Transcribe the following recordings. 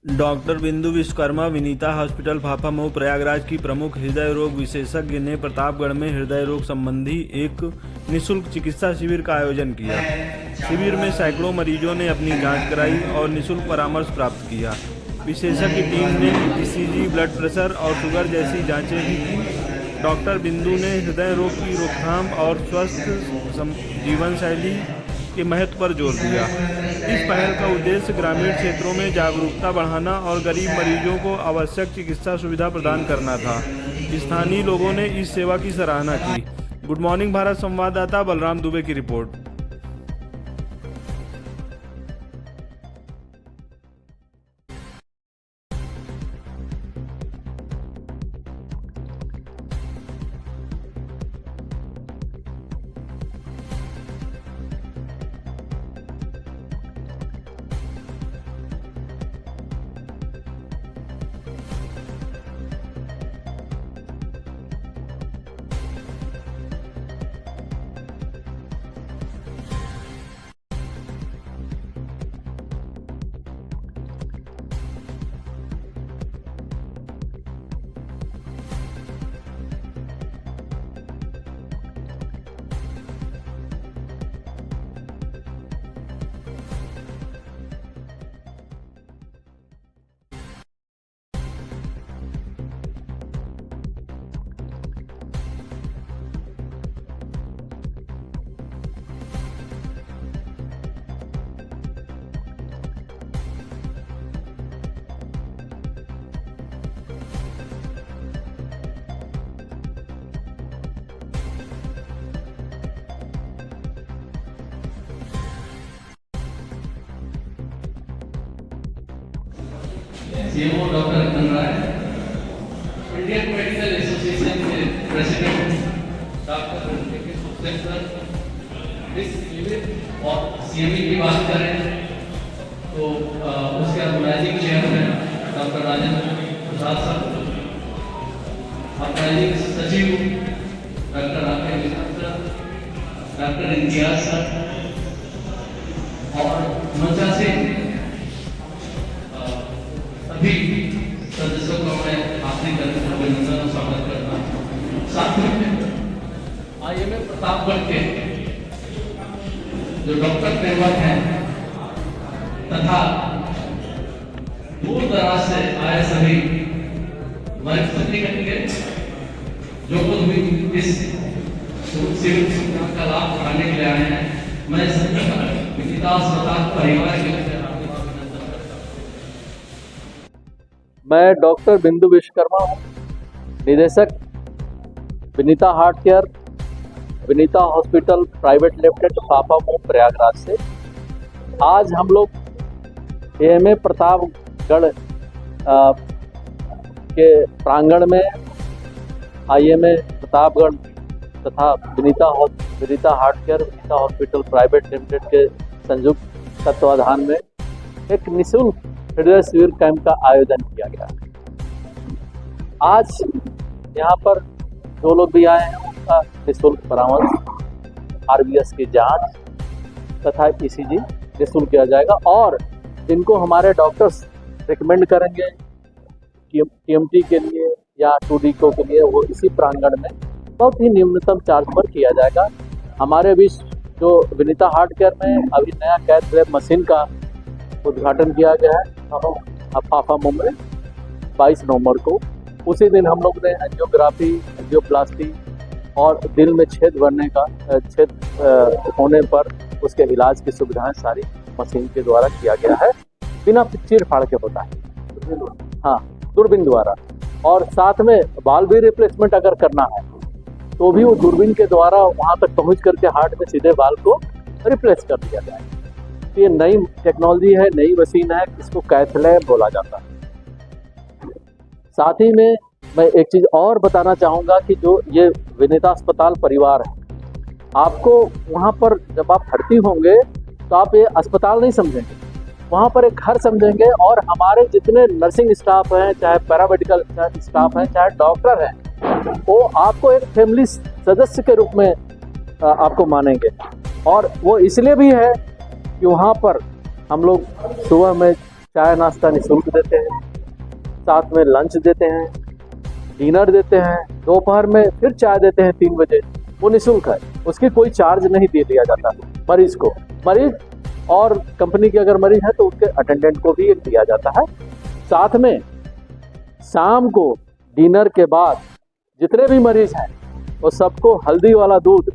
Doctor बिंदु Vishwakarma Vinita hospital Phaphamau Prayagraj की प्रमुख हृदय रोग विशेषज्ञ ने प्रतापगढ़ में हृदय रोग संबंधी एक निशुल्क चिकित्सा शिविर का आयोजन किया। शिविर में सैकड़ों मरीजों ने अपनी जांच कराई और निशुल्क परामर्श प्राप्त किया। विशेषज्ञ टीम ने ईसीजी, ब्लड प्रेशर और शुगर जैसी जांचें भी की। डॉक्टर बिंदु ने हृदय रोग की रोकथाम और स्वस्थ जीवन शैली के महत्व पर जोर दिया। इस पहल का उद्देश्य ग्रामीण क्षेत्रों में जागरूकता बढ़ाना और गरीब मरीजों को आवश्यक चिकित्सा सुविधा प्रदान करना था। स्थानीय लोगों ने इस सेवा की सराहना की। गुड मॉर्निंग भारत संवाददाता बलराम दुबे की रिपोर्ट। सीएमओ डॉक्टर रतन राय, इंडियन मेडिकल एसोसिएशन के प्रेसिडेंट डॉक्टर इस शिविर और सीएमई की बात करें तो उसके organising chairman doctor Rajendra Prasad sir, organising सचिव doctor Rakesh sir, doctor Imtiaz sir और 89 सभी सदस्यों को मैं हासिल करके अभिनंदन और स्वागत करता हूँ। साथ में आईएमए प्रतापगढ़ के जो डॉक्टर पेशवर हैं तथा दूर दराज से आए सभी वरिष्ठ के जो कुछ भी इस सिविल सुविधा का लाभ उठाने के लिए आए हैं, मैं सभी विनीता अस्पताल परिवार के मैं डॉक्टर बिंदु विश्वकर्मा हूँ, निदेशक Vinita heart care, Vinita hospital private limited Phaphamau Prayagraj से। आज हम लोग एएमए प्रतापगढ़ के प्रांगण में आईएमए प्रतापगढ़ तथा Vinita heart care, Vinita hospital private limited के संयुक्त तत्वाधान में एक निःशुल्क हृदय शिविर कैंप का आयोजन किया गया। आज यहाँ पर जो लोग भी आए हैं उनका निःशुल्क परामर्श, आरबीएस की जांच तथा ईसीजी निःशुल्क किया जाएगा और जिनको हमारे डॉक्टर्स रिकमेंड करेंगे टीएमटी के लिए या 2D के लिए, वो इसी प्रांगण में बहुत ही न्यूनतम चार्ज पर किया जाएगा। हमारे बीच जो विनीता हार्ट केयर में अभी नया कैथ लैब मशीन का उद्घाटन किया गया है फाफामऊ में 22 नवंबर को। उसी दिन हम लोग ने एंजियोग्राफी, एंजियोप्लास्टी और दिल में छेद होने पर उसके इलाज की सुविधाएं सारी मशीन के द्वारा किया गया है, बिना चीर फाड़ के होता है, हाँ, दूरबीन द्वारा। और साथ में बाल भी रिप्लेसमेंट अगर करना है तो भी वो दूरबीन के द्वारा वहां तक पहुंच करके हार्ट में सीधे बाल को रिप्लेस कर दिया जाएगा। ये नई टेक्नोलॉजी है, नई मशीन है, इसको कैथ लैब बोला जाता है। साथ ही में मैं एक चीज़ और बताना चाहूँगा कि जो ये विनीता अस्पताल परिवार है, आपको वहाँ पर जब आप भर्ती होंगे तो आप ये अस्पताल नहीं समझेंगे, वहाँ पर एक घर समझेंगे। और हमारे जितने नर्सिंग स्टाफ हैं, चाहे पैरामेडिकल स्टाफ हैं, चाहे डॉक्टर हैं, वो आपको एक फैमिली सदस्य के रूप में आपको मानेंगे। और वो इसलिए भी है कि वहाँ पर हम लोग सुबह में चाय नाश्ता निःशुल्क देते हैं, साथ में लंच देते हैं, डिनर देते हैं, दोपहर में फिर चाय देते हैं 3 बजे, वो निःशुल्क है, उसकी कोई चार्ज नहीं दे दिया जाता मरीज को। मरीज और कंपनी के अगर मरीज है तो उसके अटेंडेंट को भी दिया जाता है। साथ में शाम को डिनर के बाद जितने भी मरीज हैं वो सबको हल्दी वाला दूध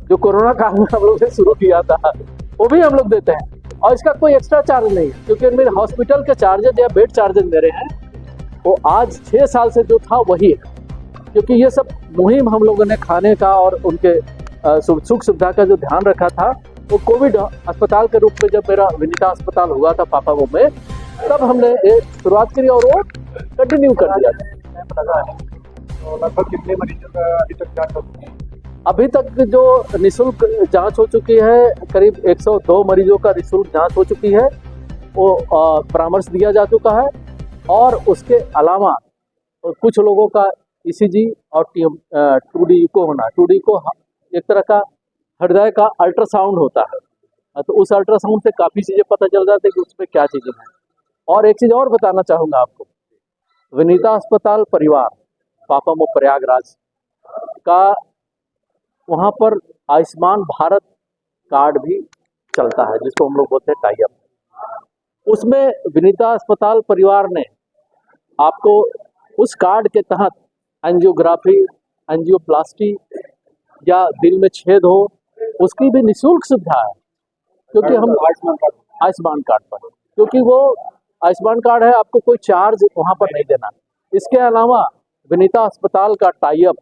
जो कोरोना काल में हम लोग ने शुरू किया था वो भी हम लोग देते हैं, और इसका कोई एक्स्ट्रा चार्ज नहीं है, क्योंकि मेरे हॉस्पिटल के चार्जेज या बेड चार्जेज मेरे हैं वो आज 6 साल से जो था वही है, क्योंकि ये सब मुहिम हम लोगों ने खाने का और उनके सुख सुविधा का जो ध्यान रखा था, वो कोविड अस्पताल के रूप में जब मेरा विनीता अस्पताल हुआ था पापामऊ में, तब हमने ये शुरुआत करी और वो कंटिन्यू कर दिया। लगभग कितने मरीजों का अभी तक जांच हो चुकी है? अभी तक जो निःशुल्क जांच हो चुकी है, करीब 102 मरीजों का निःशुल्क जांच हो चुकी है, वो परामर्श दिया जा चुका है, और उसके अलावा कुछ लोगों का ईसीजी और 2D को होना, 2D को एक तरह का हृदय का अल्ट्रासाउंड होता है, तो उस अल्ट्रासाउंड से काफ़ी चीज़ें पता चल जाती है कि उसमें क्या चीज़ें हैं। और एक चीज़ और बताना चाहूँगा आपको, विनीता अस्पताल परिवार पापामऊ प्रयागराज का वहाँ पर आयुष्मान भारत कार्ड भी चलता है, जिसको हम लोग बोलते हैं टाई अप। उसमें विनीता अस्पताल परिवार ने आपको उस कार्ड के तहत एंजियोग्राफी, एंजियोप्लास्टी या दिल में छेद हो, उसकी भी निःशुल्क सुविधा है, क्योंकि हम आयुष्मान कार्ड पर, क्योंकि वो आयुष्मान कार्ड है, आपको कोई चार्ज वहाँ पर नहीं देना। इसके अलावा विनीता अस्पताल का टाई अप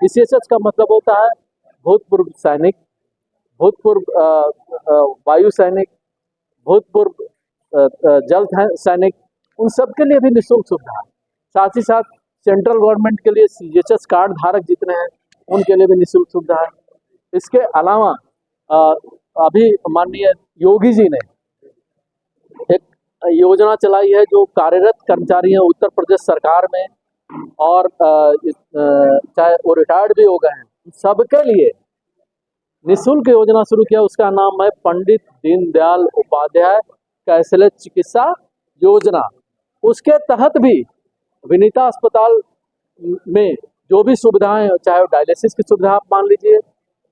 ECHS का मतलब होता है भूतपूर्व सैनिक, भूतपूर्व वायु सैनिक, भूतपूर्व जल सैनिक, उन सब के लिए भी निःशुल्क सुविधा है। साथ ही साथ सेंट्रल गवर्नमेंट के लिए CGHS कार्ड धारक जितने हैं उनके लिए भी निःशुल्क सुविधा है। इसके अलावा अभी माननीय योगी जी ने एक योजना चलाई है जो कार्यरत कर्मचारी हैं उत्तर प्रदेश सरकार में, और चाहे वो रिटायर्ड भी हो गए हैं, सबके लिए निःशुल्क योजना शुरू किया। उसका नाम है पंडित दीनदयाल उपाध्याय कैशलेस चिकित्सा योजना। उसके तहत भी विनीता अस्पताल में जो भी सुविधाएं, चाहे डायलिसिस की सुविधा आप मान लीजिए,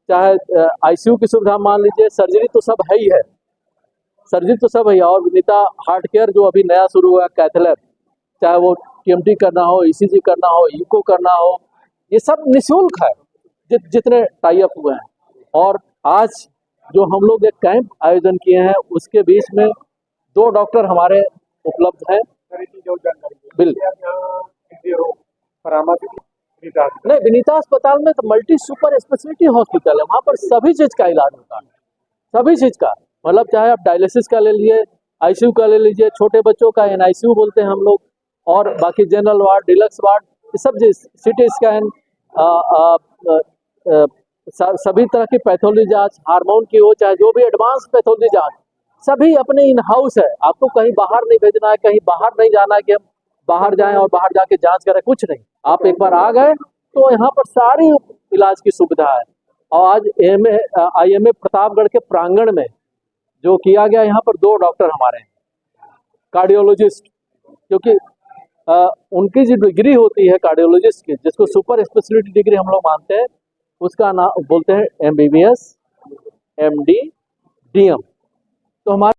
चाहे ICU की सुविधा मान लीजिए, सर्जरी तो सब है ही है, सर्जरी तो सब है। और विनीता हार्ट केयर जो अभी नया शुरू हुआ कैथलैब, चाहे वो TMT करना हो, ECG करना हो, ईको करना हो, ये सब निःशुल्क है जितने टाई अप हुए हैं। और आज जो हम लोग एक कैंप आयोजन किए हैं उसके बीच में 2 डॉक्टर हमारे उपलब्ध हैं। बिल नहीं, विनीता अस्पताल में तो मल्टी सुपर स्पेशलिटी हॉस्पिटल है, वहाँ पर सभी चीज़ का इलाज होता है, सभी चीज़ का, मतलब चाहे आप डायलिसिस का ले लीजिए, ICU का ले लीजिए, छोटे बच्चों का NICU बोलते हैं हम लोग, और बाकी जनरल वार्ड, डिलक्स वार्ड, ये सब चीज़, CT स्कैन, सभी तरह की पैथोलॉजी जांच, हार्मोन की हो, चाहे जो भी एडवांस पैथोलॉजी जांच, सभी अपने इन हाउस है। आपको कहीं बाहर नहीं भेजना है, कहीं बाहर नहीं जाना है कि हम बाहर जाएं और बाहर जाके जांच करें, कुछ नहीं। आप एक बार आ गए तो यहाँ पर सारी इलाज की सुविधा है। और आज IMA प्रतापगढ़ के प्रांगण में जो किया गया, यहाँ पर 2 डॉक्टर हमारे हैं कार्डियोलॉजिस्ट, क्योंकि उनकी जो डिग्री होती है कार्डियोलॉजिस्ट की, जिसको सुपर स्पेशलिटी डिग्री हम लोग मानते हैं, उसका नाम बोलते हैं MBBS, MD, DM। तो हमारे